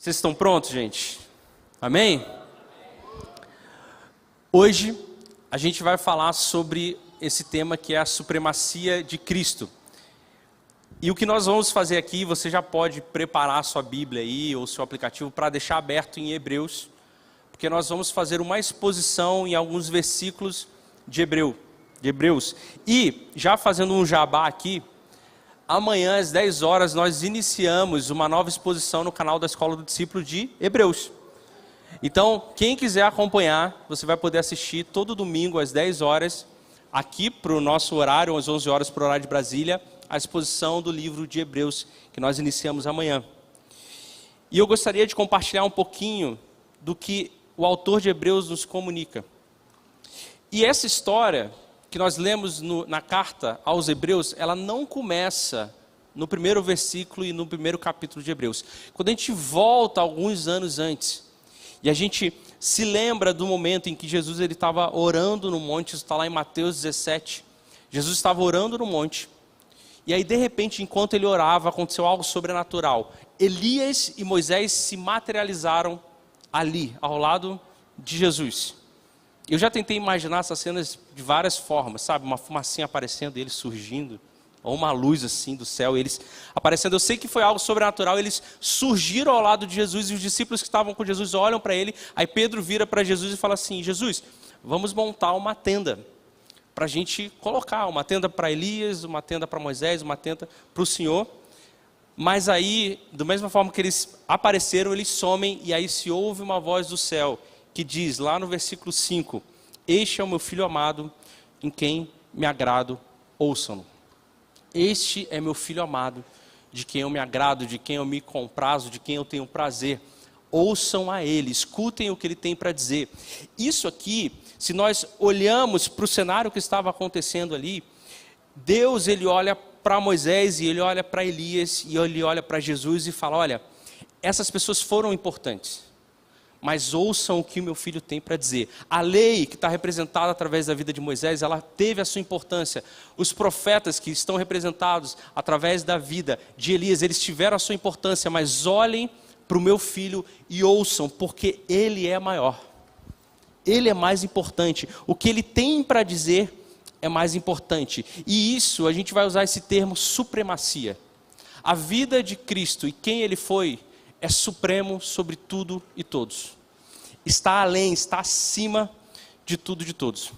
Vocês estão prontos, gente? Amém? Hoje a gente vai falar sobre esse tema que é a supremacia de Cristo. E o que nós vamos fazer aqui, você já pode preparar a sua Bíblia aí, ou seu aplicativo, para deixar aberto em Hebreus, porque nós vamos fazer uma exposição em alguns versículos de Hebreus. E, já fazendo um jabá aqui, amanhã às 10 horas nós iniciamos uma nova exposição no canal da Escola do Discípulo de Hebreus. Então, quem quiser acompanhar, você vai poder assistir todo domingo às 10 horas, aqui para o nosso horário, às 11 horas para o horário de Brasília, a exposição do livro de Hebreus, que nós iniciamos amanhã. E eu gostaria de compartilhar um pouquinho do que o autor de Hebreus nos comunica. E essa história que nós lemos na carta aos Hebreus, ela não começa no primeiro versículo e no primeiro capítulo de Hebreus. Quando a gente volta alguns anos antes, e a gente se lembra do momento em que Jesus estava orando no monte, isso está lá em Mateus 17. Jesus estava orando no monte, e aí de repente, enquanto ele orava, aconteceu algo sobrenatural. Elias e Moisés se materializaram ali, ao lado de Jesus. Eu já tentei imaginar essas cenas de várias formas, sabe? Uma fumacinha aparecendo, eles surgindo, ou uma luz assim do céu, eles aparecendo. Eu sei que foi algo sobrenatural, eles surgiram ao lado de Jesus, e os discípulos que estavam com Jesus olham para ele. Aí Pedro vira para Jesus e fala assim: Jesus, vamos montar uma tenda, para a gente colocar uma tenda para Elias, uma tenda para Moisés, uma tenda para o Senhor. Mas aí, da mesma forma que eles apareceram, eles somem, e aí se ouve uma voz do céu, que diz lá no versículo 5, este é o meu filho amado, em quem me agrado, ouçam-no. Este é meu filho amado, de quem eu me agrado, de quem eu me comprazo, de quem eu tenho prazer. Ouçam a ele, escutem o que ele tem para dizer. Isso aqui, se nós olhamos para o cenário que estava acontecendo ali, Deus, ele olha para Moisés, e ele olha para Elias, e ele olha para Jesus e fala: olha, essas pessoas foram importantes, mas ouçam o que o meu filho tem para dizer. A lei que está representada através da vida de Moisés, ela teve a sua importância. Os profetas que estão representados através da vida de Elias, eles tiveram a sua importância, mas olhem para o meu filho e ouçam, porque ele é maior. Ele é mais importante. O que ele tem para dizer é mais importante. E isso, a gente vai usar esse termo supremacia. A vida de Cristo e quem ele foi é supremo sobre tudo e todos. Está além, está acima de tudo e de todos.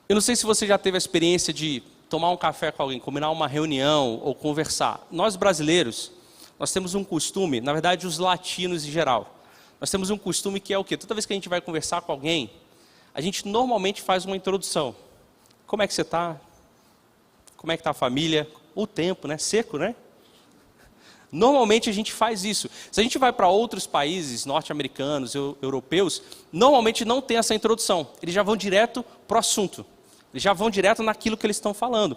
Eu não sei se você já teve a experiência de tomar um café com alguém, combinar uma reunião ou conversar. Nós brasileiros, nós temos um costume, na verdade os latinos em geral, nós temos um costume que é o quê? Toda vez que a gente vai conversar com alguém, a gente normalmente faz uma introdução. Como é que você está? Como é que está a família? O tempo, né? Seco, né? Normalmente a gente faz isso. Se a gente vai para outros países norte-americanos, europeus, normalmente não tem essa introdução. Eles já vão direto para o assunto. Eles já vão direto naquilo que eles estão falando.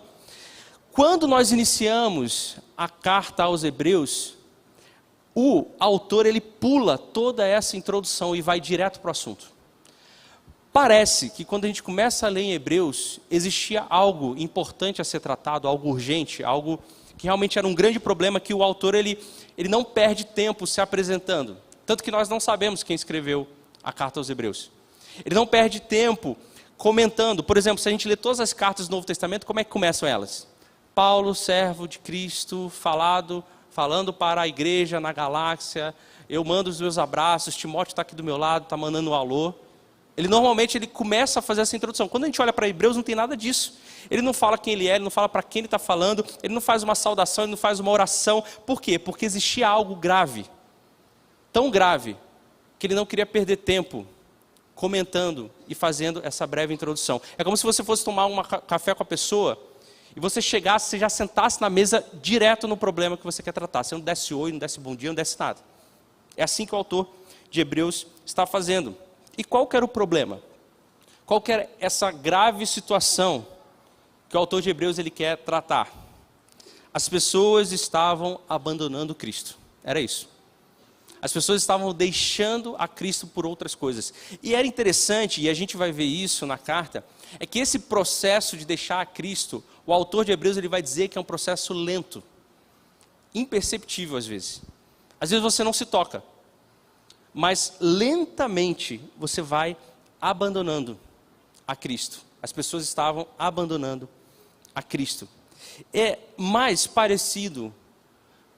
Quando nós iniciamos a carta aos Hebreus, o autor ele pula toda essa introdução e vai direto para o assunto. Parece que quando a gente começa a ler em Hebreus, existia algo importante a ser tratado, algo urgente, algo que realmente era um grande problema, que o autor ele não perde tempo se apresentando. Tanto que nós não sabemos quem escreveu a carta aos Hebreus. Ele não perde tempo comentando. Por exemplo, se a gente lê todas as cartas do Novo Testamento, como é que começam elas? Paulo, servo de Cristo, falando para a igreja na galáxia, eu mando os meus abraços, Timóteo está aqui do meu lado, está mandando um alô. Normalmente ele começa a fazer essa introdução. Quando a gente olha para Hebreus, não tem nada disso. Ele não fala quem ele é, ele não fala para quem ele está falando, ele não faz uma saudação, ele não faz uma oração. Por quê? Porque existia algo grave, tão grave, que ele não queria perder tempo comentando e fazendo essa breve introdução. É como se você fosse tomar um café com a pessoa, e você chegasse, você já sentasse na mesa direto no problema que você quer tratar. Você não desse oi, não desse bom dia, não desse nada. É assim que o autor de Hebreus está fazendo. E qual que era o problema? Qual que era essa grave situação que o autor de Hebreus ele quer tratar? As pessoas estavam abandonando Cristo. Era isso. As pessoas estavam deixando a Cristo por outras coisas. E era interessante, e a gente vai ver isso na carta, é que esse processo de deixar a Cristo, o autor de Hebreus ele vai dizer que é um processo lento, imperceptível às vezes. Às vezes você não se toca, mas lentamente você vai abandonando a Cristo. As pessoas estavam abandonando a Cristo. É mais parecido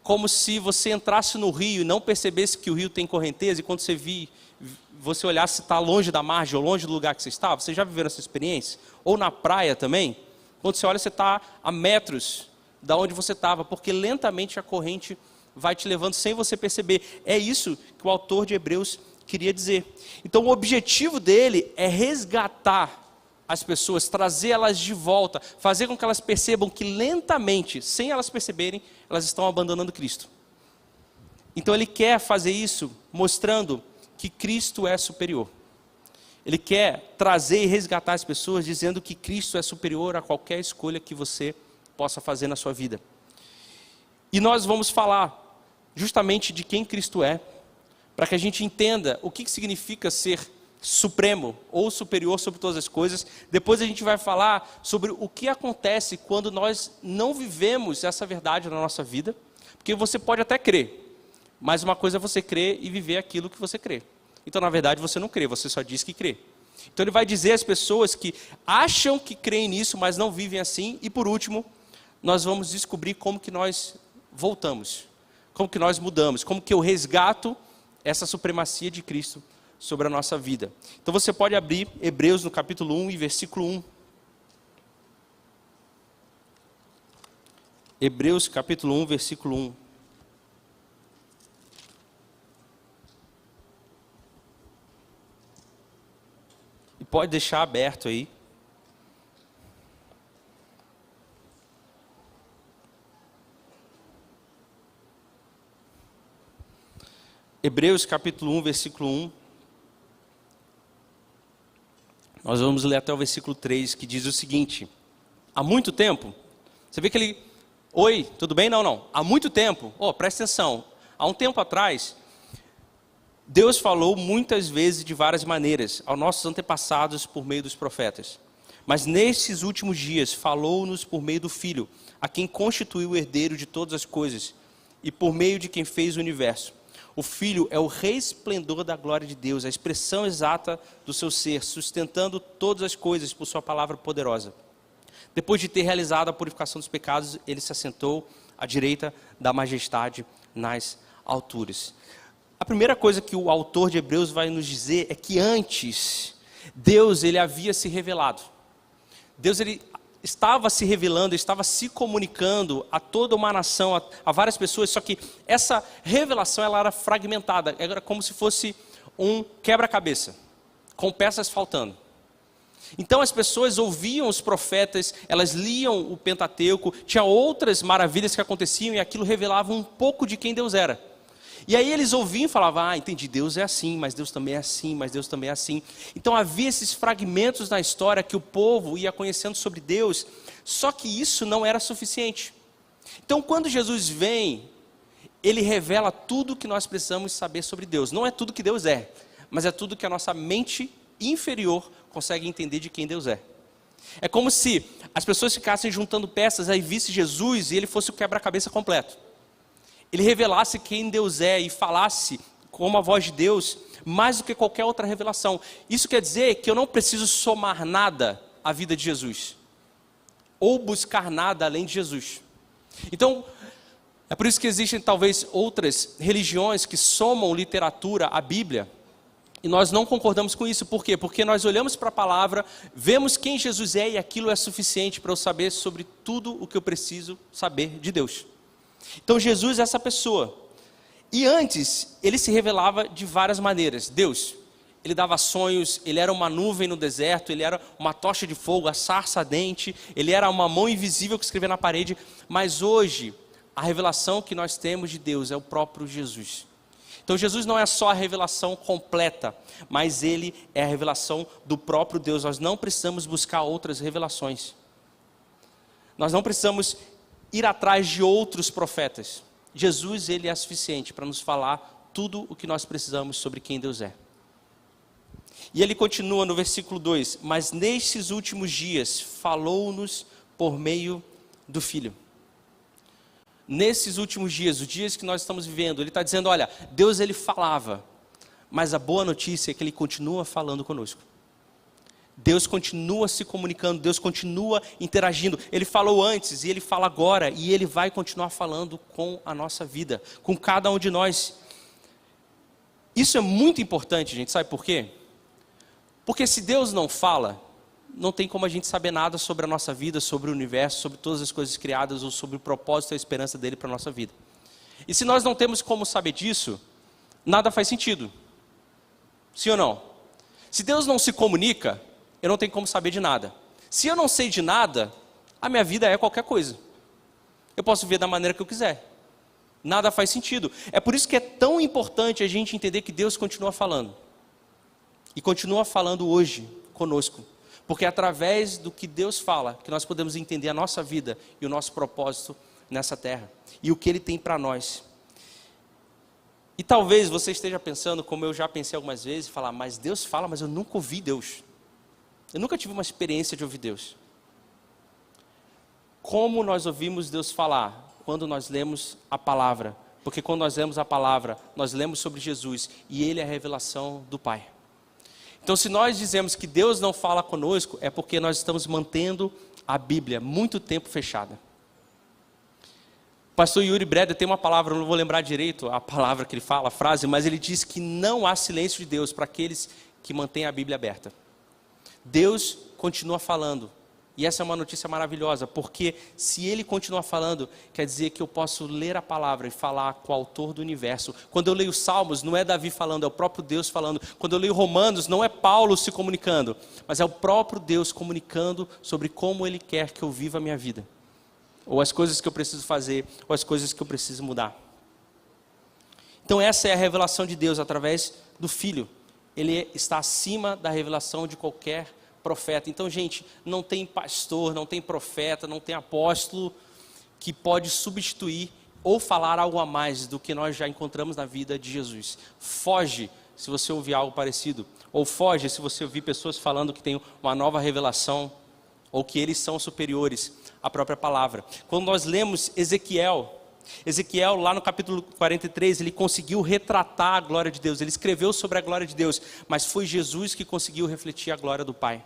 como se você entrasse no rio e não percebesse que o rio tem correnteza, e quando você olhasse se está longe da margem ou longe do lugar que você estava. Você já viveu essa experiência? Ou na praia também? Quando você olha, você está a metros da onde você estava, porque lentamente a corrente vai te levando sem você perceber. É isso que o autor de Hebreus queria dizer. Então o objetivo dele é resgatar as pessoas, trazer elas de volta, fazer com que elas percebam que lentamente, sem elas perceberem, elas estão abandonando Cristo. Então ele quer fazer isso mostrando que Cristo é superior. Ele quer trazer e resgatar as pessoas dizendo que Cristo é superior a qualquer escolha que você possa fazer na sua vida. E nós vamos falar justamente de quem Cristo é, para que a gente entenda o que significa ser supremo ou superior sobre todas as coisas. Depois a gente vai falar sobre o que acontece quando nós não vivemos essa verdade na nossa vida, porque você pode até crer, mas uma coisa é você crer e viver aquilo que você crê. Então na verdade você não crê, você só diz que crê. Então ele vai dizer às pessoas que acham que creem nisso, mas não vivem assim. E por último, nós vamos descobrir como que nós voltamos, como que nós mudamos, como que eu resgato essa supremacia de Cristo sobre a nossa vida. Então você pode abrir Hebreus no capítulo 1 e versículo 1. Hebreus capítulo 1, versículo 1. E pode deixar aberto aí. Hebreus capítulo 1, versículo 1. Nós vamos ler até o versículo 3, que diz o seguinte: há muito tempo, você vê que ele, oi, tudo bem? Não. Há muito tempo, presta atenção, há um tempo atrás, Deus falou muitas vezes de várias maneiras aos nossos antepassados por meio dos profetas. Mas nesses últimos dias falou-nos por meio do Filho, a quem constituiu o herdeiro de todas as coisas e por meio de quem fez o universo. O Filho é o resplendor da glória de Deus, a expressão exata do seu ser, sustentando todas as coisas por sua palavra poderosa. Depois de ter realizado a purificação dos pecados, ele se assentou à direita da majestade nas alturas. A primeira coisa que o autor de Hebreus vai nos dizer é que antes, Deus ele havia se revelado. Deus ele estava se revelando, estava se comunicando a toda uma nação, a várias pessoas, só que essa revelação ela era fragmentada, era como se fosse um quebra-cabeça, com peças faltando. Então as pessoas ouviam os profetas, elas liam o Pentateuco, tinha outras maravilhas que aconteciam e aquilo revelava um pouco de quem Deus era. E aí eles ouviam e falavam, entendi, Deus é assim, mas Deus também é assim, mas Deus também é assim. Então havia esses fragmentos na história que o povo ia conhecendo sobre Deus, só que isso não era suficiente. Então quando Jesus vem, ele revela tudo o que nós precisamos saber sobre Deus. Não é tudo que Deus é, mas é tudo que a nossa mente inferior consegue entender de quem Deus é. É como se as pessoas ficassem juntando peças, aí visse Jesus e ele fosse o quebra-cabeça completo. Ele revelasse quem Deus é e falasse como a voz de Deus, mais do que qualquer outra revelação. Isso quer dizer que eu não preciso somar nada à vida de Jesus, ou buscar nada além de Jesus. Então, é por isso que existem talvez outras religiões que somam literatura à Bíblia, e nós não concordamos com isso. Por quê? Porque nós olhamos para a palavra, vemos quem Jesus é e aquilo é suficiente para eu saber sobre tudo o que eu preciso saber de Deus. Então Jesus é essa pessoa. E antes, ele se revelava de várias maneiras. Deus, ele dava sonhos, ele era uma nuvem no deserto, ele era uma tocha de fogo, a sarça ardente, ele era uma mão invisível que escrevia na parede. Mas hoje, a revelação que nós temos de Deus é o próprio Jesus. Então Jesus não é só a revelação completa, mas ele é a revelação do próprio Deus. Nós não precisamos buscar outras revelações. Nós não precisamos ir atrás de outros profetas. Jesus, ele é suficiente para nos falar tudo o que nós precisamos sobre quem Deus é. E ele continua no versículo 2, mas nestes últimos dias falou-nos por meio do Filho. nesses últimos dias, os dias que nós estamos vivendo, ele está dizendo, olha, Deus ele falava, mas a boa notícia é que ele continua falando conosco. Deus continua se comunicando, Deus continua interagindo. Ele falou antes e ele fala agora, e ele vai continuar falando com a nossa vida, com cada um de nós. Isso é muito importante, gente, sabe por quê? Porque se Deus não fala, não tem como a gente saber nada sobre a nossa vida, sobre o universo, sobre todas as coisas criadas, ou sobre o propósito e a esperança dele para a nossa vida. E se nós não temos como saber disso, nada faz sentido. Sim ou não? Se Deus não se comunica, eu não tenho como saber de nada. Se eu não sei de nada, a minha vida é qualquer coisa. Eu posso ver da maneira que eu quiser. Nada faz sentido. É por isso que é tão importante a gente entender que Deus continua falando. E continua falando hoje conosco. Porque é através do que Deus fala, que nós podemos entender a nossa vida e o nosso propósito nessa terra. E o que Ele tem para nós. E talvez você esteja pensando, como eu já pensei algumas vezes, falar, mas Deus fala, mas eu nunca ouvi Deus. Eu nunca tive uma experiência de ouvir Deus. Como nós ouvimos Deus falar? Quando nós lemos a palavra. Porque quando nós lemos a palavra, nós lemos sobre Jesus e Ele é a revelação do Pai. Então se nós dizemos que Deus não fala conosco, é porque nós estamos mantendo a Bíblia muito tempo fechada. O pastor Yuri Breder tem uma palavra, eu não vou lembrar direito a palavra que ele fala, a frase, mas ele diz que não há silêncio de Deus para aqueles que mantêm a Bíblia aberta. Deus continua falando. E essa é uma notícia maravilhosa, porque se Ele continua falando, quer dizer que eu posso ler a palavra e falar com o autor do universo. Quando eu leio Salmos, não é Davi falando, é o próprio Deus falando. Quando eu leio Romanos, não é Paulo se comunicando, mas é o próprio Deus comunicando sobre como Ele quer que eu viva a minha vida. Ou as coisas que eu preciso fazer, ou as coisas que eu preciso mudar. Então essa é a revelação de Deus através do Filho. Ele está acima da revelação de qualquer profeta. Então, gente, não tem pastor, não tem profeta, não tem apóstolo que pode substituir ou falar algo a mais do que nós já encontramos na vida de Jesus. Foge se você ouvir algo parecido, ou foge se você ouvir pessoas falando que tem uma nova revelação, ou que eles são superiores à própria palavra. Quando nós lemos Ezequiel, lá no capítulo 43, ele conseguiu retratar a glória de Deus, ele escreveu sobre a glória de Deus, mas foi Jesus que conseguiu refletir a glória do Pai.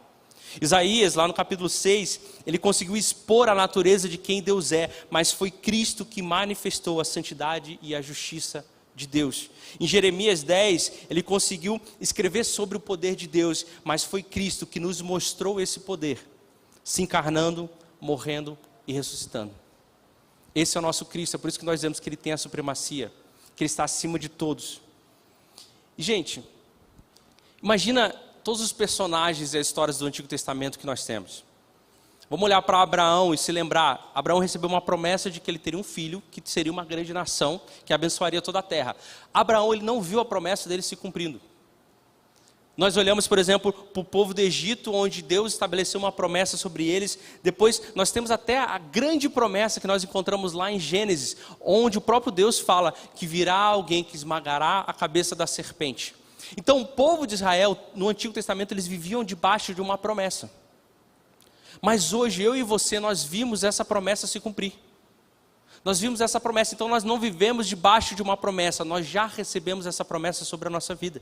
Isaías, lá no capítulo 6, ele conseguiu expor a natureza de quem Deus é, mas foi Cristo que manifestou a santidade e a justiça de Deus. Em Jeremias 10, ele conseguiu escrever sobre o poder de Deus, mas foi Cristo que nos mostrou esse poder, se encarnando, morrendo e ressuscitando. Esse é o nosso Cristo, é por isso que nós dizemos que Ele tem a supremacia, que Ele está acima de todos. E, gente, imagina todos os personagens e as histórias do Antigo Testamento que nós temos. Vamos olhar para Abraão e se lembrar. Abraão recebeu uma promessa de que ele teria um filho, que seria uma grande nação, que abençoaria toda a terra. Abraão, ele não viu a promessa dele se cumprindo. Nós olhamos, por exemplo, para o povo do Egito, onde Deus estabeleceu uma promessa sobre eles. Depois, nós temos até a grande promessa que nós encontramos lá em Gênesis, onde o próprio Deus fala que virá alguém que esmagará a cabeça da serpente. Então, o povo de Israel, no Antigo Testamento, eles viviam debaixo de uma promessa. Mas hoje, eu e você, nós vimos essa promessa se cumprir. Nós vimos essa promessa, então nós não vivemos debaixo de uma promessa, nós já recebemos essa promessa sobre a nossa vida.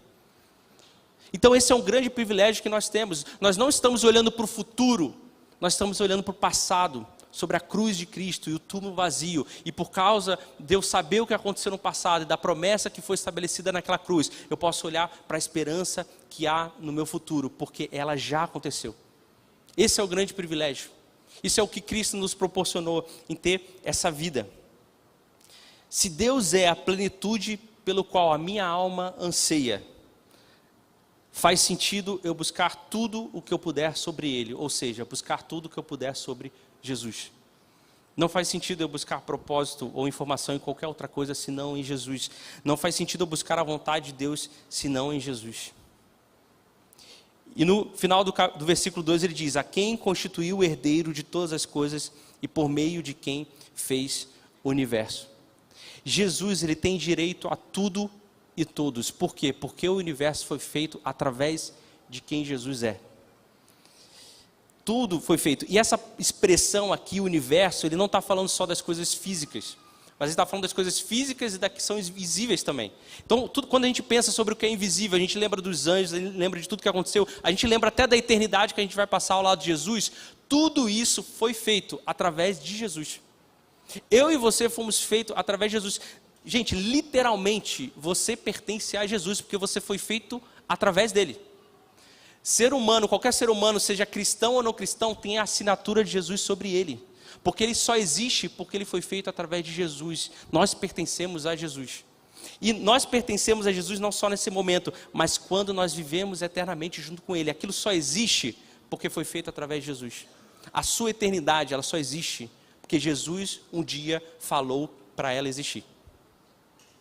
Então esse é um grande privilégio que nós temos. Nós não estamos olhando para o futuro, nós estamos olhando para o passado, sobre a cruz de Cristo e o túmulo vazio. E por causa de eu saber o que aconteceu no passado e da promessa que foi estabelecida naquela cruz, eu posso olhar para a esperança que há no meu futuro, porque ela já aconteceu. Esse é o grande privilégio. Isso é o que Cristo nos proporcionou em ter essa vida. Se Deus é a plenitude pelo qual a minha alma anseia, faz sentido eu buscar tudo o que eu puder sobre Ele, ou seja, buscar tudo o que eu puder sobre Jesus. Não faz sentido eu buscar propósito ou informação em qualquer outra coisa senão em Jesus. Não faz sentido eu buscar a vontade de Deus senão em Jesus. E no final do versículo 2 ele diz: a quem constituiu o herdeiro de todas as coisas e por meio de quem fez o universo. Jesus, ele tem direito a tudo e todos. Por quê? Porque o universo foi feito através de quem Jesus é. Tudo foi feito. E essa expressão aqui, universo, ele não está falando só das coisas físicas. Mas a gente está falando das coisas físicas e das que são invisíveis também. Então, quando a gente pensa sobre o que é invisível, a gente lembra dos anjos, a gente lembra de tudo que aconteceu, a gente lembra até da eternidade que a gente vai passar ao lado de Jesus. Tudo isso foi feito através de Jesus. Eu e você fomos feitos através de Jesus. Gente, literalmente, você pertence a Jesus, porque você foi feito através dele. Ser humano, qualquer ser humano, seja cristão ou não cristão, tem a assinatura de Jesus sobre ele. Porque ele só existe porque ele foi feito através de Jesus. Nós pertencemos a Jesus. E nós pertencemos a Jesus não só nesse momento, mas quando nós vivemos eternamente junto com ele. Aquilo só existe porque foi feito através de Jesus. A sua eternidade, ela só existe porque Jesus um dia falou para ela existir.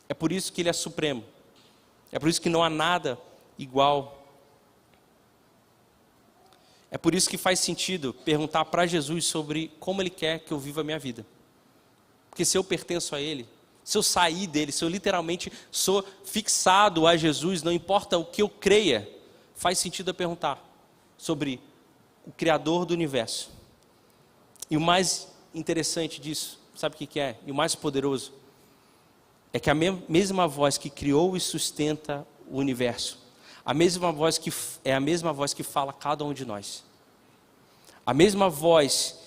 É por isso que ele é supremo. É por isso que não há nada igual. É por isso que faz sentido perguntar para Jesus sobre como ele quer que eu viva a minha vida. Porque se eu pertenço a ele, se eu sair dele, se eu literalmente sou fixado a Jesus, não importa o que eu creia, faz sentido eu perguntar sobre o Criador do universo. E o mais interessante disso, sabe o que é? E o mais poderoso, é que a mesma voz que criou e sustenta o universo, a mesma voz que é a mesma voz que fala a cada um de nós. A mesma voz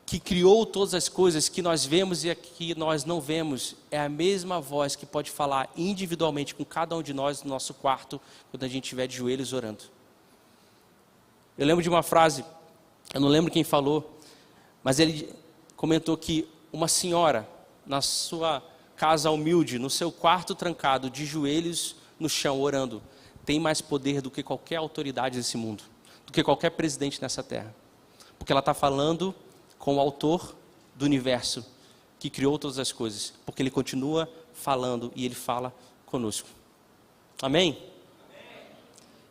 que criou todas as coisas que nós vemos e que nós não vemos, é a mesma voz que pode falar individualmente com cada um de nós no nosso quarto, quando a gente estiver de joelhos orando. Eu lembro de uma frase, eu não lembro quem falou, mas ele comentou que uma senhora, na sua casa humilde, no seu quarto trancado, de joelhos no chão, orando, tem mais poder do que qualquer autoridade desse mundo, do que qualquer presidente nessa terra. Porque ela está falando com o autor do universo, que criou todas as coisas. Porque ele continua falando e ele fala conosco. Amém?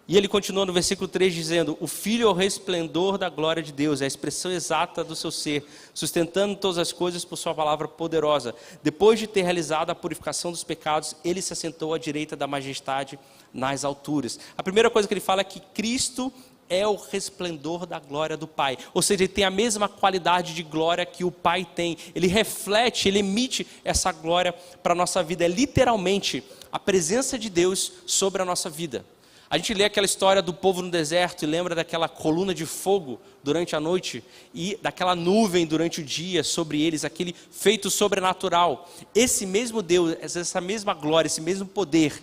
E ele continua no versículo 3 dizendo: o Filho é o resplendor da glória de Deus, é a expressão exata do seu ser, sustentando todas as coisas por sua palavra poderosa. Depois de ter realizado a purificação dos pecados, ele se assentou à direita da majestade nas alturas. A primeira coisa que ele fala é que Cristo é o resplendor da glória do Pai. Ou seja, ele tem a mesma qualidade de glória que o Pai tem. Ele reflete, ele emite essa glória para a nossa vida. É literalmente a presença de Deus sobre a nossa vida. A gente lê aquela história do povo no deserto e lembra daquela coluna de fogo durante a noite e daquela nuvem durante o dia sobre eles, aquele feito sobrenatural. Esse mesmo Deus, essa mesma glória, esse mesmo poder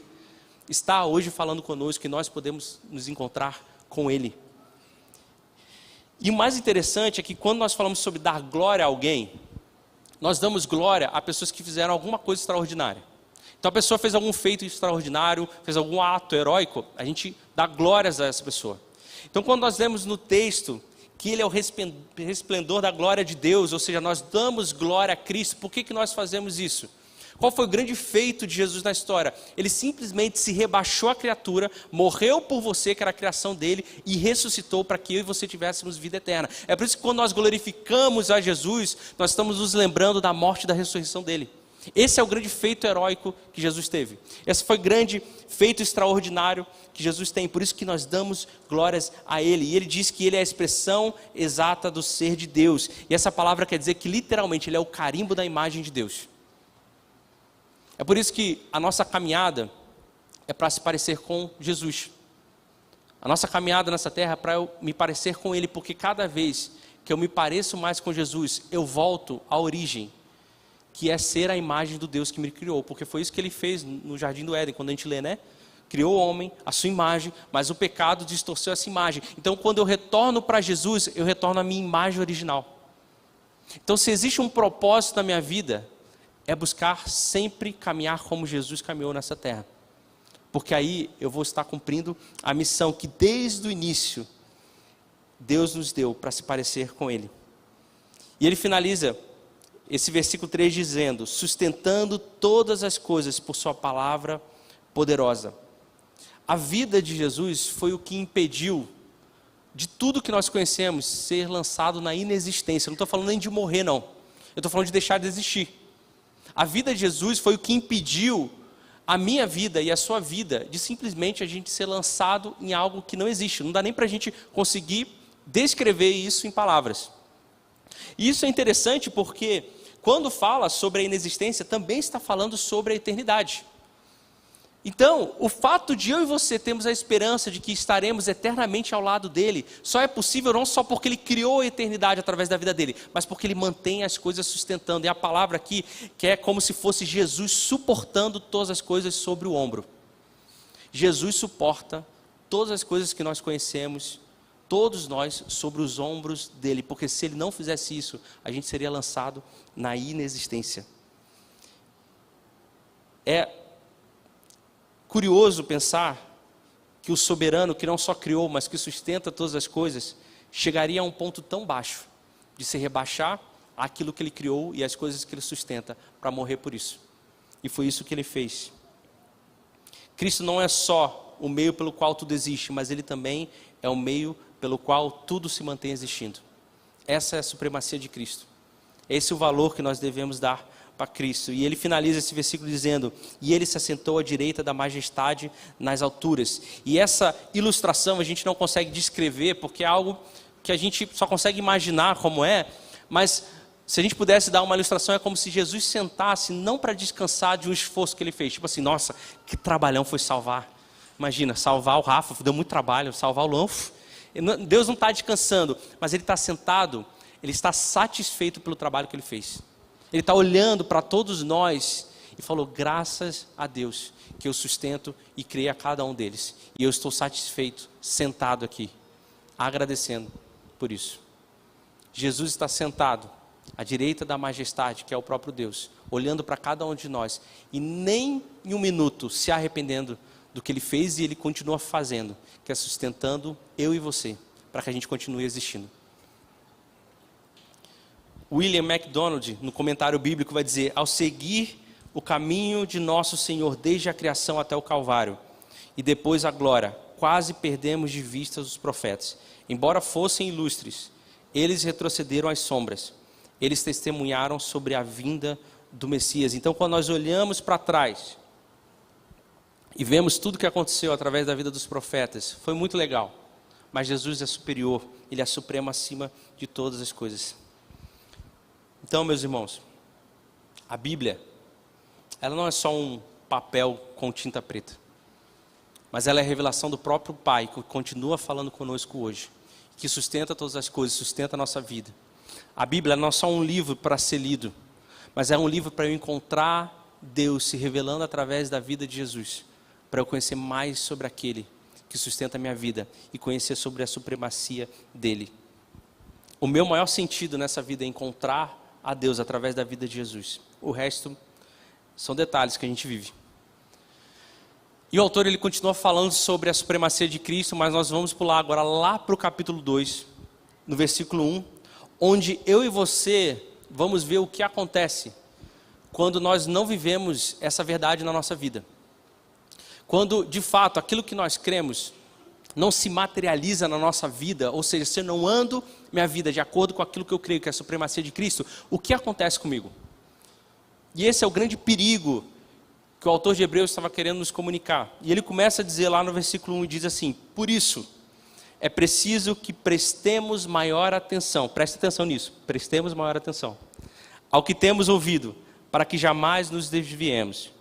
está hoje falando conosco que nós podemos nos encontrar com Ele. E o mais interessante é que quando nós falamos sobre dar glória a alguém, nós damos glória a pessoas que fizeram alguma coisa extraordinária. Então a pessoa fez algum feito extraordinário, fez algum ato heróico, a gente dá glórias a essa pessoa. Então quando nós lemos no texto que ele é o resplendor da glória de Deus, ou seja, nós damos glória a Cristo, por que nós fazemos isso? Qual foi o grande feito de Jesus na história? Ele simplesmente se rebaixou à criatura, morreu por você, que era a criação dele, e ressuscitou para que eu e você tivéssemos vida eterna. É por isso que quando nós glorificamos a Jesus, nós estamos nos lembrando da morte e da ressurreição dele. Esse é o grande feito heróico que Jesus teve. Esse foi o grande feito extraordinário que Jesus tem. Por isso que nós damos glórias a Ele. E Ele diz que Ele é a expressão exata do ser de Deus. E essa palavra quer dizer que literalmente Ele é o carimbo da imagem de Deus. É por isso que a nossa caminhada é para se parecer com Jesus. A nossa caminhada nessa terra é para eu me parecer com Ele. Porque cada vez que eu me pareço mais com Jesus, eu volto à origem, que é ser a imagem do Deus que me criou, porque foi isso que ele fez no Jardim do Éden, quando a gente lê, né? Criou o homem, a sua imagem, mas o pecado distorceu essa imagem. Então quando eu retorno para Jesus, eu retorno à minha imagem original. Então se existe um propósito na minha vida, é buscar sempre caminhar como Jesus caminhou nessa terra. Porque aí eu vou estar cumprindo a missão que desde o início Deus nos deu para se parecer com Ele. E ele finaliza esse versículo 3 dizendo: sustentando todas as coisas por sua palavra poderosa. A vida de Jesus foi o que impediu de tudo que nós conhecemos ser lançado na inexistência. Eu não estou falando nem de morrer, não. Eu estou falando de deixar de existir. A vida de Jesus foi o que impediu a minha vida e a sua vida de simplesmente a gente ser lançado em algo que não existe. Não dá nem para a gente conseguir descrever isso em palavras. E isso é interessante porque quando fala sobre a inexistência, também está falando sobre a eternidade. Então, o fato de eu e você termos a esperança de que estaremos eternamente ao lado dele, só é possível não só porque ele criou a eternidade através da vida dele, mas porque ele mantém as coisas sustentando. E a palavra aqui, que é como se fosse Jesus suportando todas as coisas sobre o ombro. Jesus suporta todas as coisas que nós conhecemos, todos nós, sobre os ombros dele, porque se ele não fizesse isso, a gente seria lançado na inexistência. É curioso pensar que o soberano, que não só criou, mas que sustenta todas as coisas, chegaria a um ponto tão baixo, de se rebaixar àquilo que ele criou e às coisas que ele sustenta, para morrer por isso. E foi isso que ele fez. Cristo não é só o meio pelo qual tudo existe, mas ele também é o meio pelo qual tudo se mantém existindo. Essa é a supremacia de Cristo. Esse é o valor que nós devemos dar para Cristo. E ele finaliza esse versículo dizendo: e ele se assentou à direita da majestade nas alturas. E essa ilustração a gente não consegue descrever, porque é algo que a gente só consegue imaginar como é, mas se a gente pudesse dar uma ilustração, é como se Jesus sentasse não para descansar de um esforço que ele fez, tipo assim, nossa, que trabalhão foi salvar. Imagina, salvar o Rafa, deu muito trabalho, salvar o Luan, Deus não está descansando, mas ele está sentado, ele está satisfeito pelo trabalho que ele fez. Ele está olhando para todos nós e falou: graças a Deus que eu sustento e criei a cada um deles. E eu estou satisfeito, sentado aqui, agradecendo por isso. Jesus está sentado à direita da majestade, que é o próprio Deus, olhando para cada um de nós e nem em um minuto se arrependendo do que ele fez e ele continua fazendo, que é sustentando eu e você, para que a gente continue existindo. William MacDonald, no comentário bíblico, vai dizer: ao seguir o caminho de nosso Senhor desde a criação até o Calvário e depois a glória, quase perdemos de vista os profetas. Embora fossem ilustres, eles retrocederam às sombras. Eles testemunharam sobre a vinda do Messias. Então, quando nós olhamos para trás e vemos tudo que aconteceu através da vida dos profetas, foi muito legal. Mas Jesus é superior, ele é supremo acima de todas as coisas. Então, meus irmãos, a Bíblia, ela não é só um papel com tinta preta, mas ela é a revelação do próprio Pai, que continua falando conosco hoje, que sustenta todas as coisas, sustenta a nossa vida. A Bíblia não é só um livro para ser lido, mas é um livro para eu encontrar Deus se revelando através da vida de Jesus, para eu conhecer mais sobre aquele que sustenta a minha vida e conhecer sobre a supremacia dele. O meu maior sentido nessa vida é encontrar a Deus através da vida de Jesus. O resto são detalhes que a gente vive. E o autor ele continua falando sobre a supremacia de Cristo, mas nós vamos pular agora lá para o capítulo 2, no versículo 1, onde eu e você vamos ver o que acontece quando nós não vivemos essa verdade na nossa vida. Quando, de fato, aquilo que nós cremos não se materializa na nossa vida, ou seja, se eu não ando minha vida de acordo com aquilo que eu creio que é a supremacia de Cristo, o que acontece comigo? E esse é o grande perigo que o autor de Hebreus estava querendo nos comunicar. E ele começa a dizer lá no versículo 1, e diz assim: por isso, é preciso que prestemos maior atenção, preste atenção nisso, prestemos maior atenção, ao que temos ouvido, para que jamais nos desviemos.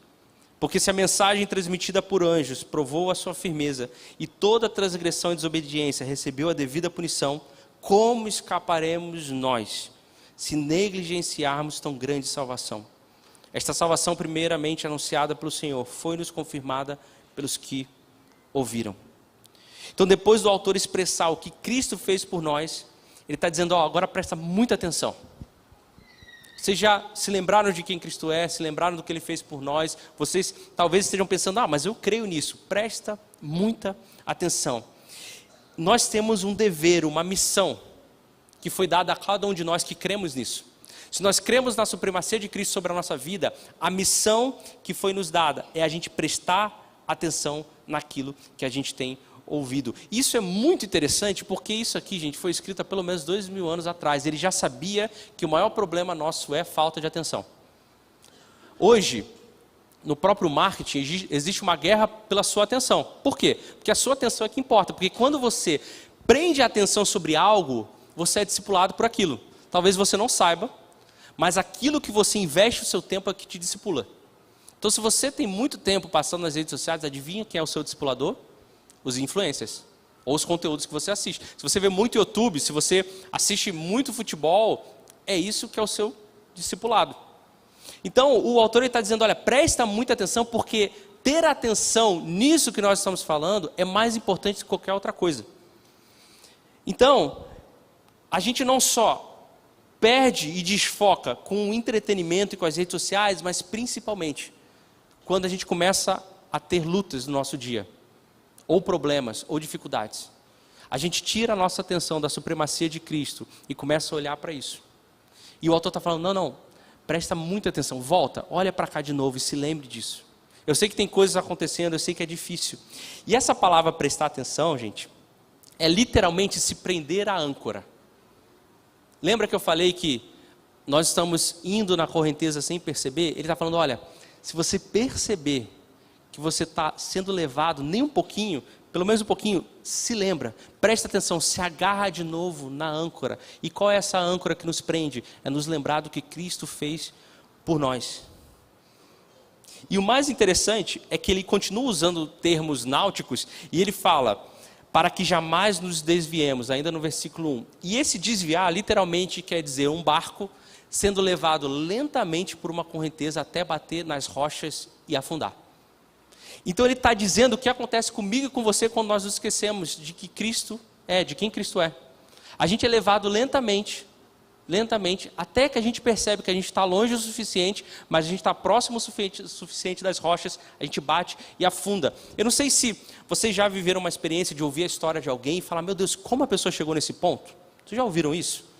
Porque se a mensagem transmitida por anjos provou a sua firmeza, e toda transgressão e desobediência recebeu a devida punição, como escaparemos nós, se negligenciarmos tão grande salvação? Esta salvação, primeiramente anunciada pelo Senhor, foi-nos confirmada pelos que ouviram. Então, depois do autor expressar o que Cristo fez por nós, ele está dizendo: agora presta muita atenção. Vocês já se lembraram de quem Cristo é, se lembraram do que ele fez por nós, vocês talvez estejam pensando: mas eu creio nisso. Presta muita atenção. Nós temos um dever, uma missão, que foi dada a cada um de nós que cremos nisso. Se nós cremos na supremacia de Cristo sobre a nossa vida, a missão que foi nos dada é a gente prestar atenção naquilo que a gente tem ouvido. Isso é muito interessante, porque isso aqui, gente, foi escrito há pelo menos 2000 anos atrás. Ele já sabia que o maior problema nosso é falta de atenção. Hoje, no próprio marketing, existe uma guerra pela sua atenção. Por quê? Porque a sua atenção é que importa. Porque quando você prende a atenção sobre algo, você é discipulado por aquilo. Talvez você não saiba, mas aquilo que você investe o seu tempo é que te discipula. Então, se você tem muito tempo passando nas redes sociais, adivinha quem é o seu discipulador? Os influencers, ou os conteúdos que você assiste. Se você vê muito YouTube, se você assiste muito futebol, é isso que é o seu discipulado. Então, o autor está dizendo, olha, presta muita atenção, porque ter atenção nisso que nós estamos falando é mais importante do que qualquer outra coisa. Então, a gente não só perde e desfoca com o entretenimento e com as redes sociais, mas principalmente quando a gente começa a ter lutas no nosso dia, ou problemas, ou dificuldades. A gente tira a nossa atenção da supremacia de Cristo e começa a olhar para isso. E o autor está falando, não, presta muita atenção, volta, olha para cá de novo e se lembre disso. Eu sei que tem coisas acontecendo, eu sei que é difícil. E essa palavra prestar atenção, gente, é literalmente se prender à âncora. Lembra que eu falei que nós estamos indo na correnteza sem perceber? Ele está falando, olha, se você perceber que você está sendo levado nem um pouquinho, pelo menos um pouquinho, se lembra, presta atenção, se agarra de novo na âncora. E qual é essa âncora que nos prende? É nos lembrar do que Cristo fez por nós. E o mais interessante é que ele continua usando termos náuticos e ele fala, para que jamais nos desviemos, ainda no versículo 1. E esse desviar literalmente quer dizer um barco sendo levado lentamente por uma correnteza até bater nas rochas e afundar. Então ele está dizendo o que acontece comigo e com você quando nós nos esquecemos de que Cristo é, de quem Cristo é. A gente é levado lentamente, até que a gente percebe que a gente está longe o suficiente, mas a gente está próximo o suficiente das rochas, a gente bate e afunda. Eu não sei se vocês já viveram uma experiência de ouvir a história de alguém e falar, meu Deus, como a pessoa chegou nesse ponto? Vocês já ouviram isso?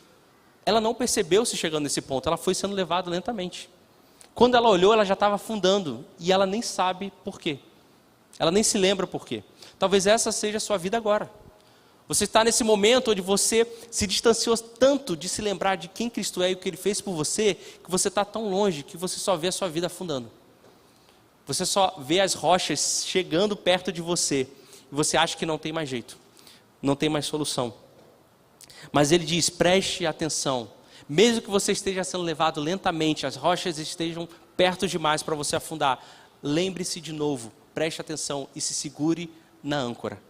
Ela não percebeu se chegando nesse ponto, ela foi sendo levada lentamente. Quando ela olhou, ela já estava afundando e ela nem sabe por quê. Ela nem se lembra por quê. Talvez essa seja a sua vida agora. Você está nesse momento onde você se distanciou tanto de se lembrar de quem Cristo é e o que Ele fez por você, que você está tão longe que você só vê a sua vida afundando. Você só vê as rochas chegando perto de você e você acha que não tem mais jeito, não tem mais solução. Mas ele diz, preste atenção, mesmo que você esteja sendo levado lentamente, as rochas estejam perto demais para você afundar, lembre-se de novo, preste atenção e se segure na âncora.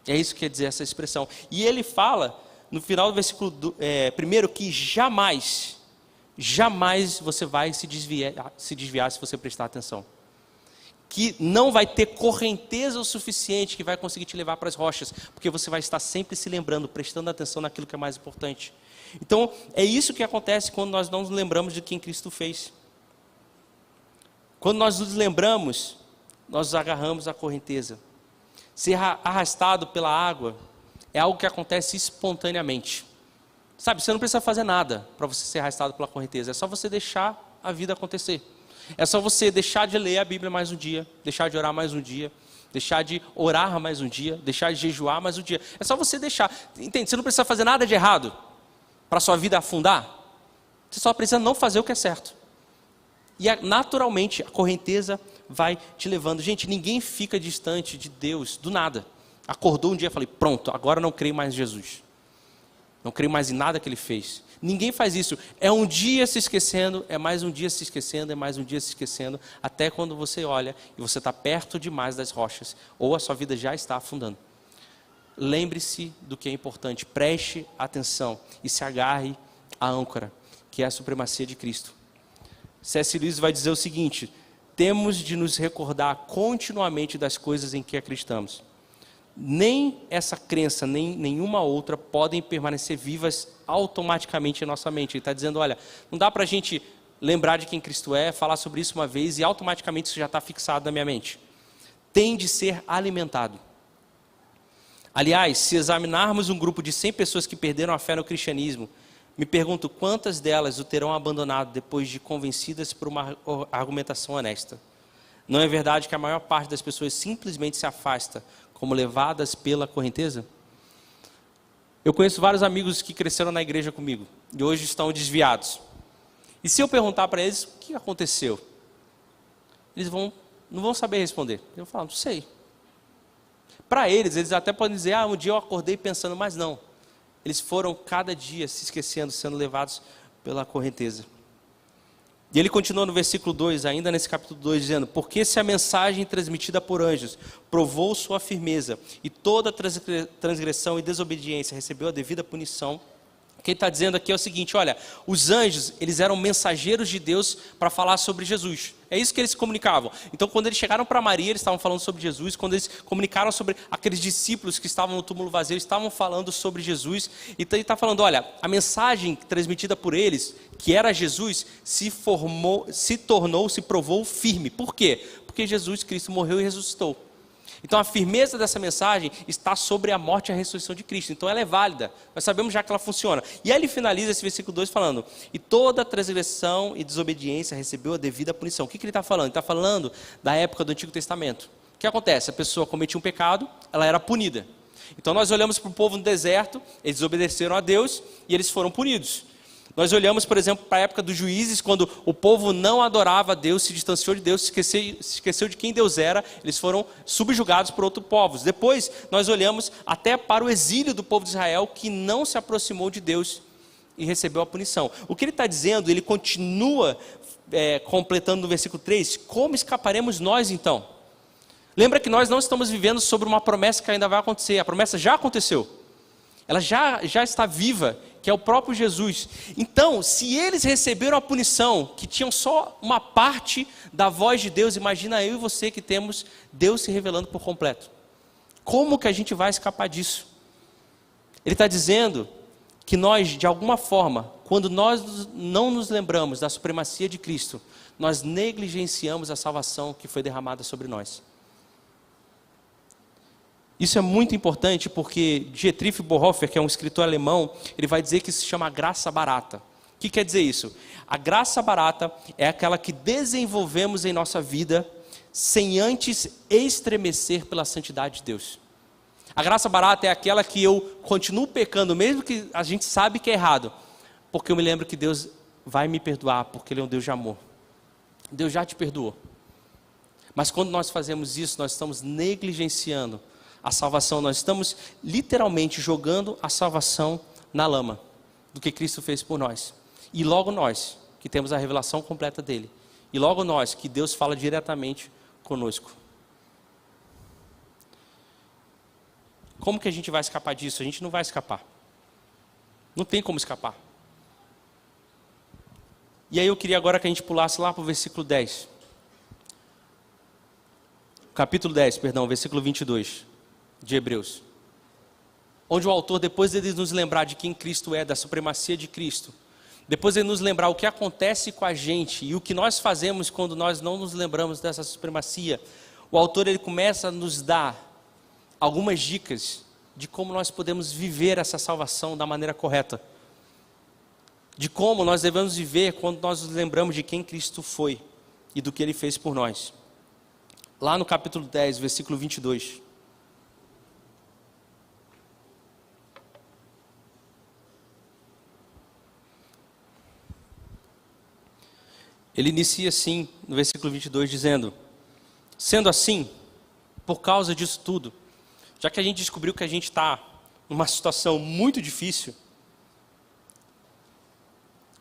É isso que quer dizer essa expressão. E ele fala, no final do versículo primeiro, que jamais você vai se desviar se você prestar atenção. Que não vai ter correnteza o suficiente que vai conseguir te levar para as rochas, porque você vai estar sempre se lembrando, prestando atenção naquilo que é mais importante. Então, é isso que acontece quando nós não nos lembramos de quem Cristo fez. Quando nós nos lembramos, nós nos agarramos à correnteza. Ser arrastado pela água é algo que acontece espontaneamente. Sabe, você não precisa fazer nada para você ser arrastado pela correnteza. É só você deixar a vida acontecer. É só você deixar de ler a Bíblia mais um dia, deixar de orar mais um dia, deixar de orar mais um dia, deixar de jejuar mais um dia. É só você deixar. Entende? Você não precisa fazer nada de errado para a sua vida afundar. Você só precisa não fazer o que é certo. E naturalmente a correnteza vai te levando. Gente, ninguém fica distante de Deus do nada. Acordou um dia e falei, pronto, agora não creio mais em Jesus. Não creio mais em nada que Ele fez. Ninguém faz isso. É um dia se esquecendo, é mais um dia se esquecendo, é mais um dia se esquecendo, até quando você olha e você está perto demais das rochas, ou a sua vida já está afundando. Lembre-se do que é importante, preste atenção e se agarre à âncora, que é a supremacia de Cristo. C.S. Lewis vai dizer o seguinte, temos de nos recordar continuamente das coisas em que acreditamos. Nem essa crença, nem nenhuma outra podem permanecer vivas automaticamente em nossa mente. Ele está dizendo, olha, não dá para a gente lembrar de quem Cristo é, falar sobre isso uma vez e automaticamente isso já está fixado na minha mente. Tem de ser alimentado. Aliás, se examinarmos um grupo de 100 pessoas que perderam a fé no cristianismo, me pergunto quantas delas o terão abandonado depois de convencidas por uma argumentação honesta. Não é verdade que a maior parte das pessoas simplesmente se afasta, como levadas pela correnteza? Eu conheço vários amigos que cresceram na igreja comigo e hoje estão desviados. E se eu perguntar para eles o que aconteceu, eles não vão saber responder. Eu vou falar, não sei. Para eles até podem dizer, um dia eu acordei pensando, mas não. Eles foram cada dia se esquecendo, sendo levados pela correnteza. E ele continua no versículo 2, ainda nesse capítulo 2, dizendo: porque se a mensagem transmitida por anjos provou sua firmeza, e toda transgressão e desobediência recebeu a devida punição. O que ele está dizendo aqui é o seguinte: olha, os anjos, eles eram mensageiros de Deus para falar sobre Jesus. É isso que eles se comunicavam. Então, quando eles chegaram para Maria, eles estavam falando sobre Jesus. Quando eles comunicaram sobre aqueles discípulos que estavam no túmulo vazio, eles estavam falando sobre Jesus. Então, ele está falando: olha, a mensagem transmitida por eles, que era Jesus, se provou firme. Por quê? Porque Jesus Cristo morreu e ressuscitou. Então a firmeza dessa mensagem está sobre a morte e a ressurreição de Cristo. Então ela é válida, nós sabemos já que ela funciona. E aí ele finaliza esse versículo 2 falando: e toda transgressão e desobediência recebeu a devida punição. O que ele está falando? Ele está falando da época do Antigo Testamento. O que acontece? A pessoa cometia um pecado, ela era punida. Então nós olhamos para o povo no deserto, eles obedeceram a Deus e eles foram punidos. Nós olhamos, por exemplo, para a época dos juízes, quando o povo não adorava a Deus, se distanciou de Deus, se esqueceu de quem Deus era, eles foram subjugados por outros povos. Depois, nós olhamos até para o exílio do povo de Israel, que não se aproximou de Deus e recebeu a punição. O que ele está dizendo, ele continua completando no versículo 3, como escaparemos nós então? Lembra que nós não estamos vivendo sobre uma promessa que ainda vai acontecer, a promessa já aconteceu. Ela já está viva, que é o próprio Jesus. Então, se eles receberam a punição, que tinham só uma parte da voz de Deus, imagina eu e você que temos Deus se revelando por completo. Como que a gente vai escapar disso? Ele está dizendo que nós, de alguma forma, quando nós não nos lembramos da supremacia de Cristo, nós negligenciamos a salvação que foi derramada sobre nós. Isso é muito importante porque Dietrich Bonhoeffer, que é um escritor alemão, ele vai dizer que isso se chama graça barata. O que quer dizer isso? A graça barata é aquela que desenvolvemos em nossa vida sem antes estremecer pela santidade de Deus. A graça barata é aquela que eu continuo pecando, mesmo que a gente sabe que é errado, porque eu me lembro que Deus vai me perdoar, porque Ele é um Deus de amor. Deus já te perdoou. Mas quando nós fazemos isso, nós estamos negligenciando a salvação, nós estamos literalmente jogando a salvação na lama do que Cristo fez por nós. E logo nós, que temos a revelação completa dele, e logo nós, que Deus fala diretamente conosco. Como que a gente vai escapar disso? A gente não vai escapar. Não tem como escapar. E aí eu queria agora que a gente pulasse lá para o versículo 10. Capítulo 10, perdão, versículo 22. De Hebreus, onde o autor, depois de nos lembrar de quem Cristo é, da supremacia de Cristo, depois de nos lembrar o que acontece com a gente e o que nós fazemos quando nós não nos lembramos dessa supremacia, o autor ele começa a nos dar algumas dicas de como nós podemos viver essa salvação da maneira correta, de como nós devemos viver quando nós nos lembramos de quem Cristo foi e do que Ele fez por nós. Lá no capítulo 10, versículo 22. Ele inicia assim, no versículo 22, dizendo: sendo assim, por causa disso tudo, já que a gente descobriu que a gente está numa situação muito difícil,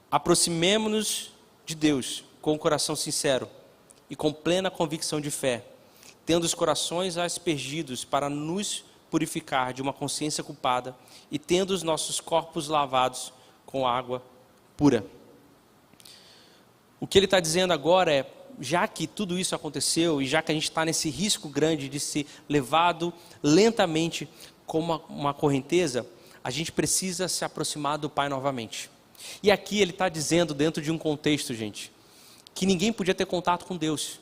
aproximemo-nos de Deus com o coração sincero e com plena convicção de fé, tendo os corações aspergidos para nos purificar de uma consciência culpada e tendo os nossos corpos lavados com água pura. O que ele está dizendo agora é, já que tudo isso aconteceu e já que a gente está nesse risco grande de ser levado lentamente como uma correnteza, a gente precisa se aproximar do Pai novamente. E aqui ele está dizendo, dentro de um contexto, gente, que ninguém podia ter contato com Deus.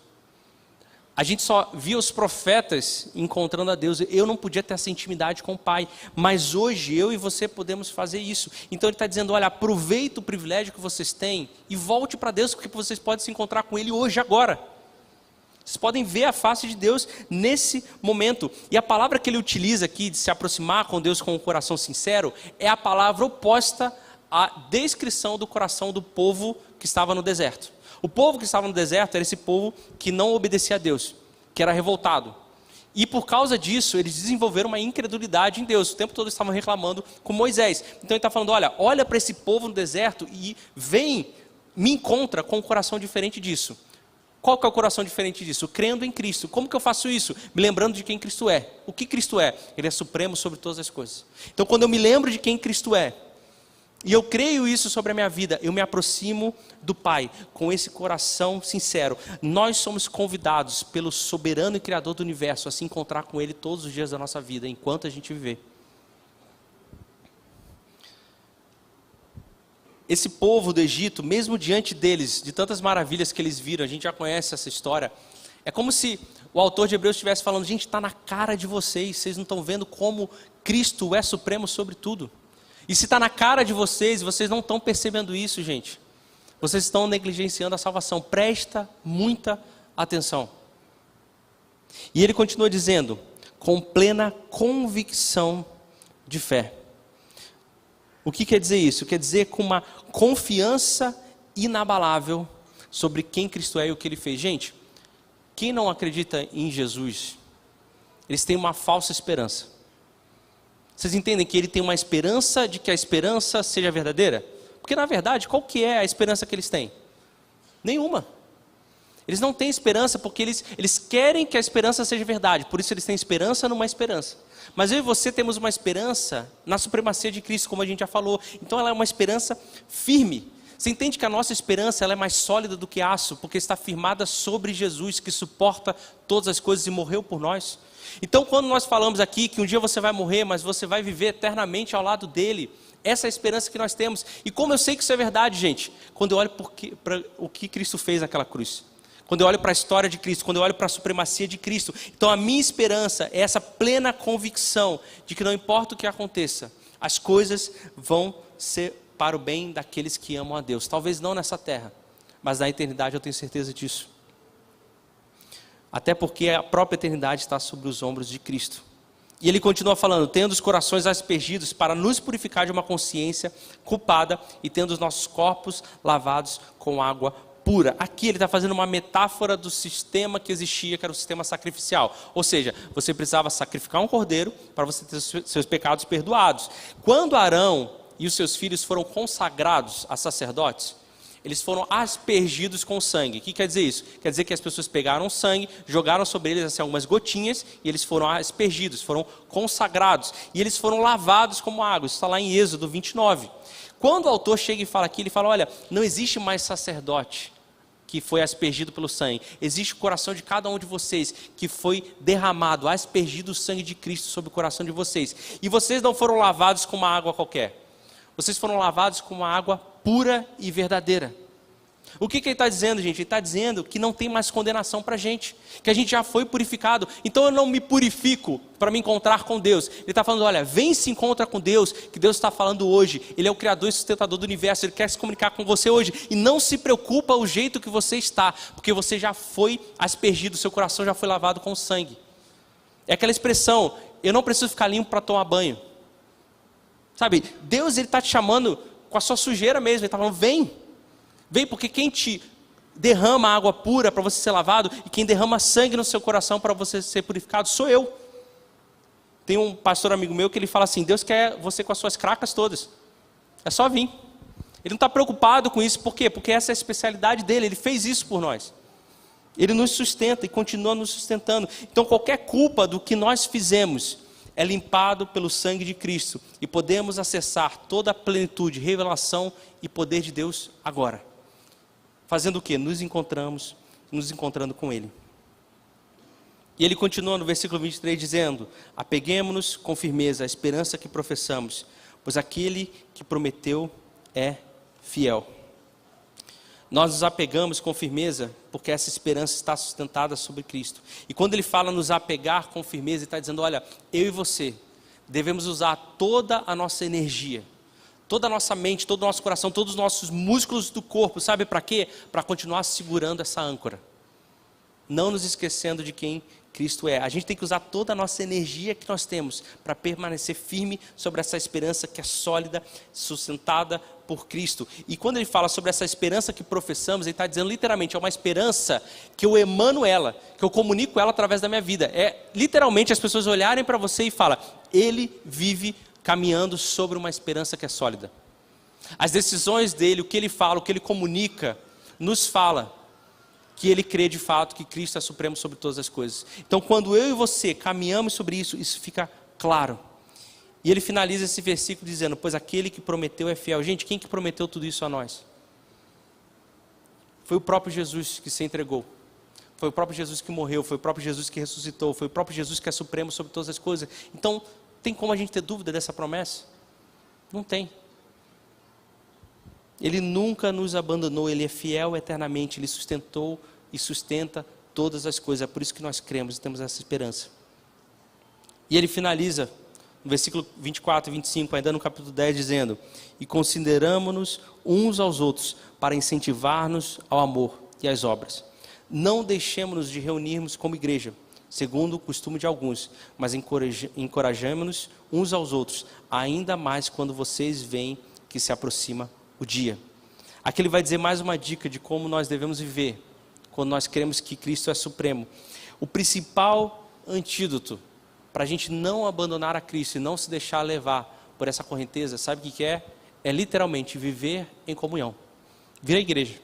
A gente só via os profetas encontrando a Deus. Eu não podia ter essa intimidade com o Pai. Mas hoje eu e você podemos fazer isso. Então ele está dizendo, olha, aproveita o privilégio que vocês têm e volte para Deus, porque vocês podem se encontrar com Ele hoje, agora. Vocês podem ver a face de Deus nesse momento. E a palavra que ele utiliza aqui, de se aproximar com Deus com um coração sincero, é a palavra oposta à descrição do coração do povo que estava no deserto. O povo que estava no deserto era esse povo que não obedecia a Deus, que era revoltado. E por causa disso, eles desenvolveram uma incredulidade em Deus. O tempo todo eles estavam reclamando com Moisés. Então ele está falando, olha para esse povo no deserto e vem me encontra com um coração diferente disso. Qual que é o coração diferente disso? Crendo em Cristo. Como que eu faço isso? Me lembrando de quem Cristo é. O que Cristo é? Ele é supremo sobre todas as coisas. Então, quando eu me lembro de quem Cristo é, e eu creio isso sobre a minha vida, eu me aproximo do Pai com esse coração sincero. Nós somos convidados pelo soberano e criador do universo a se encontrar com Ele todos os dias da nossa vida, enquanto a gente viver. Esse povo do Egito, mesmo diante deles, de tantas maravilhas que eles viram, a gente já conhece essa história, é como se o autor de Hebreus estivesse falando, gente, está na cara de vocês, vocês não estão vendo como Cristo é supremo sobre tudo. E se está na cara de vocês, vocês não estão percebendo isso, gente, vocês estão negligenciando a salvação. Presta muita atenção. E ele continua dizendo, com plena convicção de fé. O que quer dizer isso? Quer dizer com uma confiança inabalável sobre quem Cristo é e o que Ele fez. Gente, quem não acredita em Jesus, eles têm uma falsa esperança. Vocês entendem que ele tem uma esperança de que a esperança seja verdadeira? Porque na verdade, qual que é a esperança que eles têm? Nenhuma. Eles não têm esperança porque eles querem que a esperança seja verdade. Por isso eles têm esperança numa esperança. Mas eu e você temos uma esperança na supremacia de Cristo, como a gente já falou. Então ela é uma esperança firme. Você entende que a nossa esperança ela é mais sólida do que aço, porque está firmada sobre Jesus, que suporta todas as coisas e morreu por nós. Então quando nós falamos aqui que um dia você vai morrer, mas você vai viver eternamente ao lado dele, essa é a esperança que nós temos. E como eu sei que isso é verdade, gente? Quando eu olho para o que Cristo fez naquela cruz. Quando eu olho para a história de Cristo, quando eu olho para a supremacia de Cristo. Então a minha esperança é essa plena convicção de que não importa o que aconteça, as coisas vão ser para o bem daqueles que amam a Deus. Talvez não nessa terra, mas na eternidade eu tenho certeza disso. Até porque a própria eternidade está sobre os ombros de Cristo. E ele continua falando, tendo os corações aspergidos para nos purificar de uma consciência culpada e tendo os nossos corpos lavados com água pura. Aqui ele está fazendo uma metáfora do sistema que existia, que era o sistema sacrificial. Ou seja, você precisava sacrificar um cordeiro para você ter seus pecados perdoados. Quando Arão e os seus filhos foram consagrados a sacerdotes, eles foram aspergidos com sangue. O que quer dizer isso? Quer dizer que as pessoas pegaram sangue, jogaram sobre eles assim, algumas gotinhas, e eles foram aspergidos, foram consagrados. E eles foram lavados como água. Isso está lá em Êxodo 29. Quando o autor chega e fala aqui, ele fala, olha, não existe mais sacerdote que foi aspergido pelo sangue. Existe o coração de cada um de vocês que foi derramado, aspergido o sangue de Cristo sobre o coração de vocês. E vocês não foram lavados com uma água qualquer. Vocês foram lavados com uma água pura e verdadeira. O que ele está dizendo, gente? Ele está dizendo que não tem mais condenação para a gente, que a gente já foi purificado. Então eu não me purifico para me encontrar com Deus. Ele está falando, olha, vem e se encontra com Deus, que Deus está falando hoje. Ele é o Criador e sustentador do universo, Ele quer se comunicar com você hoje. E não se preocupa o jeito que você está, porque você já foi aspergido, seu coração já foi lavado com sangue. É aquela expressão, eu não preciso ficar limpo para tomar banho. Sabe, Deus ele está te chamando com a sua sujeira mesmo, Ele está falando, vem, porque quem te derrama água pura para você ser lavado, e quem derrama sangue no seu coração para você ser purificado, sou eu. Tem um pastor amigo meu que ele fala assim, Deus quer você com as suas cracas todas, é só vir. Ele não está preocupado com isso, por quê? Porque essa é a especialidade dele, Ele fez isso por nós. Ele nos sustenta e continua nos sustentando. Então qualquer culpa do que nós fizemos é limpado pelo sangue de Cristo e podemos acessar toda a plenitude, revelação e poder de Deus agora. Fazendo o quê? Nos encontrando com Ele. E ele continua no versículo 23 dizendo, apeguemo-nos com firmeza à esperança que professamos, pois aquele que prometeu é fiel. Nós nos apegamos com firmeza porque essa esperança está sustentada sobre Cristo. E quando ele fala nos apegar com firmeza, ele está dizendo, olha, eu e você devemos usar toda a nossa energia, toda a nossa mente, todo o nosso coração, todos os nossos músculos do corpo, sabe para quê? Para continuar segurando essa âncora. Não nos esquecendo de quem Cristo é. A gente tem que usar toda a nossa energia que nós temos para permanecer firme sobre essa esperança que é sólida, sustentada por Cristo. E quando ele fala sobre essa esperança que professamos, ele está dizendo literalmente, é uma esperança que eu emano ela, que eu comunico ela através da minha vida. É literalmente as pessoas olharem para você e falam, ele vive caminhando sobre uma esperança que é sólida. As decisões dele, o que ele fala, o que ele comunica, nos fala que ele crê de fato que Cristo é supremo sobre todas as coisas. Então, quando eu e você caminhamos sobre isso, isso fica claro. E ele finaliza esse versículo dizendo, pois aquele que prometeu é fiel. Gente, quem que prometeu tudo isso a nós? Foi o próprio Jesus que se entregou. Foi o próprio Jesus que morreu, foi o próprio Jesus que ressuscitou, foi o próprio Jesus que é supremo sobre todas as coisas. Então, tem como a gente ter dúvida dessa promessa? Não tem. Ele nunca nos abandonou, Ele é fiel eternamente, Ele sustentou e sustenta todas as coisas. É por isso que nós cremos e temos essa esperança. E ele finaliza, no versículo 24 e 25, ainda no capítulo 10, dizendo, e consideramo-nos uns aos outros para incentivar-nos ao amor e às obras. Não deixemos-nos de reunirmos como igreja, segundo o costume de alguns, mas encorajemos-nos uns aos outros, ainda mais quando vocês veem que se aproxima o dia. Aqui ele vai dizer mais uma dica de como nós devemos viver, quando nós cremos que Cristo é supremo. O principal antídoto para a gente não abandonar a Cristo e não se deixar levar por essa correnteza, sabe o que é? É literalmente viver em comunhão. Vir à igreja.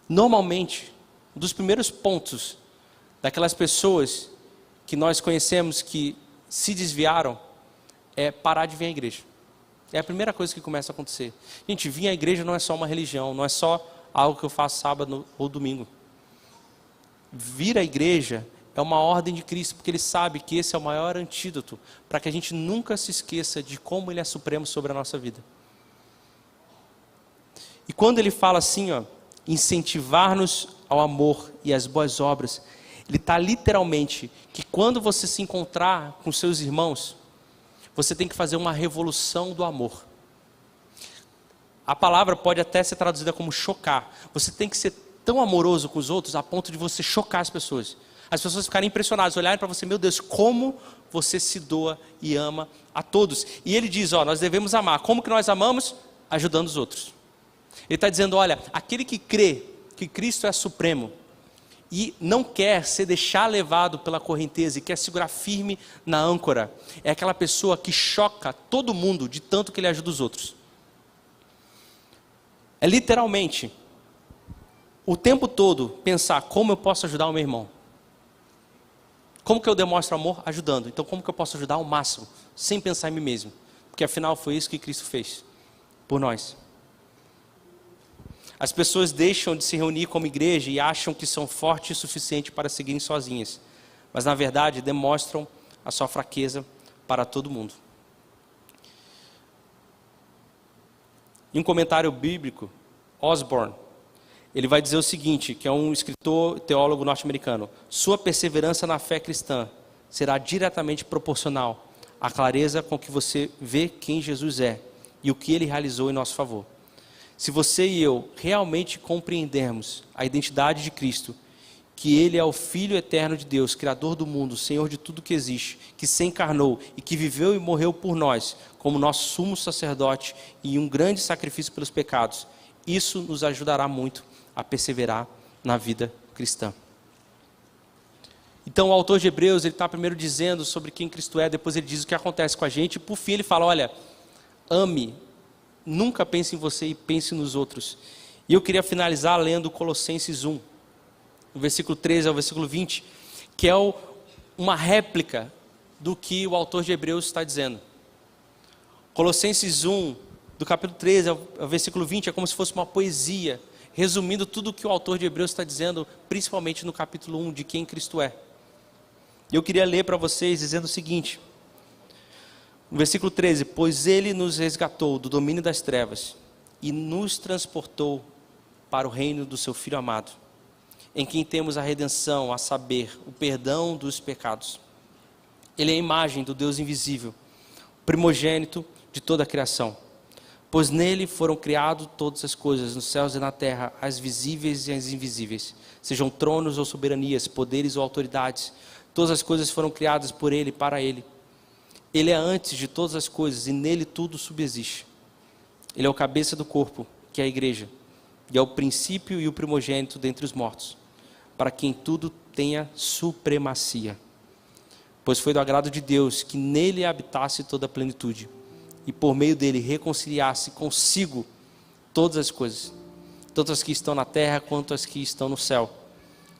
Normalmente, um dos primeiros pontos daquelas pessoas que nós conhecemos que se desviaram é parar de vir à igreja. É a primeira coisa que começa a acontecer. Gente, vir à igreja não é só uma religião, não é só algo que eu faço sábado ou domingo. Vir à igreja é uma ordem de Cristo, porque Ele sabe que esse é o maior antídoto para que a gente nunca se esqueça de como Ele é supremo sobre a nossa vida. E quando Ele fala assim, ó, incentivar-nos ao amor e às boas obras, Ele está literalmente que quando você se encontrar com seus irmãos, você tem que fazer uma revolução do amor. A palavra pode até ser traduzida como chocar. Você tem que ser tão amoroso com os outros a ponto de você chocar as pessoas. As pessoas ficarem impressionadas, olharem para você, meu Deus, como você se doa e ama a todos. E ele diz, ó, nós devemos amar. Como que nós amamos? Ajudando os outros. Ele está dizendo, olha, aquele que crê que Cristo é supremo e não quer ser deixar levado pela correnteza e quer segurar firme na âncora, é aquela pessoa que choca todo mundo de tanto que ele ajuda os outros. É literalmente o tempo todo pensar como eu posso ajudar o meu irmão. Como que eu demonstro amor? Ajudando. Então como que eu posso ajudar ao máximo, sem pensar em mim mesmo? Porque afinal foi isso que Cristo fez por nós. As pessoas deixam de se reunir como igreja e acham que são fortes o suficiente para seguirem sozinhas. Mas na verdade demonstram a sua fraqueza para todo mundo. Em um comentário bíblico, Osborne, ele vai dizer o seguinte, que é um escritor teólogo norte-americano: sua perseverança na fé cristã será diretamente proporcional à clareza com que você vê quem Jesus é e o que Ele realizou em nosso favor. Se você e eu realmente compreendermos a identidade de Cristo, que Ele é o Filho eterno de Deus, Criador do mundo, Senhor de tudo que existe, que se encarnou e que viveu e morreu por nós, como nosso sumo sacerdote e um grande sacrifício pelos pecados, isso nos ajudará muito a perseverar na vida cristã. Então o autor de Hebreus, ele está primeiro dizendo sobre quem Cristo é, depois ele diz o que acontece com a gente, e por fim ele fala, olha, ame, nunca pense em você e pense nos outros. E eu queria finalizar lendo Colossenses 1, do versículo 13 ao versículo 20, que é uma réplica do que o autor de Hebreus está dizendo. Colossenses 1, do capítulo 13 ao versículo 20, é como se fosse uma poesia, resumindo tudo o que o autor de Hebreus está dizendo, principalmente no capítulo 1, de quem Cristo é. E eu queria ler para vocês dizendo o seguinte, no versículo 13, pois Ele nos resgatou do domínio das trevas e nos transportou para o reino do seu Filho amado, em quem temos a redenção, a saber, o perdão dos pecados. Ele é a imagem do Deus invisível, primogênito de toda a criação. Pois nele foram criadas todas as coisas, nos céus e na terra, as visíveis e as invisíveis, sejam tronos ou soberanias, poderes ou autoridades. Todas as coisas foram criadas por Ele e para Ele. Ele é antes de todas as coisas e nele tudo subsiste. Ele é o cabeça do corpo, que é a igreja, e é o princípio e o primogênito dentre os mortos, para quem tudo tenha supremacia. Pois foi do agrado de Deus que nele habitasse toda a plenitude, e por meio dele reconciliar-se consigo todas as coisas, tanto as que estão na terra quanto as que estão no céu,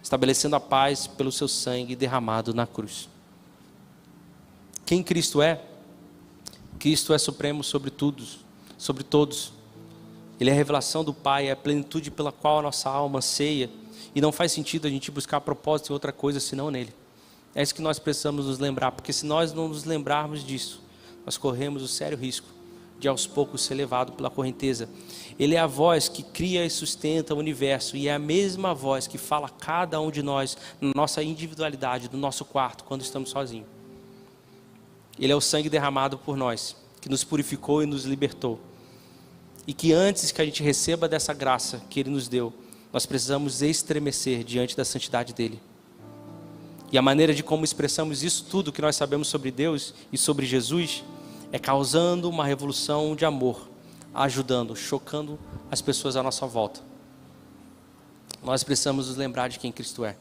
estabelecendo a paz pelo seu sangue derramado na cruz. Quem Cristo é? Cristo é supremo sobre tudo, sobre todos. Ele é a revelação do Pai, é a plenitude pela qual a nossa alma anseia, e não faz sentido a gente buscar propósito em outra coisa senão nele. É isso que nós precisamos nos lembrar, porque se nós não nos lembrarmos disso, nós corremos o sério risco de aos poucos ser levado pela correnteza. Ele é a voz que cria e sustenta o universo, e é a mesma voz que fala a cada um de nós, na nossa individualidade, no nosso quarto, quando estamos sozinhos. Ele é o sangue derramado por nós, que nos purificou e nos libertou. E que antes que a gente receba dessa graça que Ele nos deu, nós precisamos estremecer diante da santidade dEle. E a maneira de como expressamos isso tudo que nós sabemos sobre Deus e sobre Jesus é causando uma revolução de amor, ajudando, chocando as pessoas à nossa volta. Nós precisamos nos lembrar de quem Cristo é.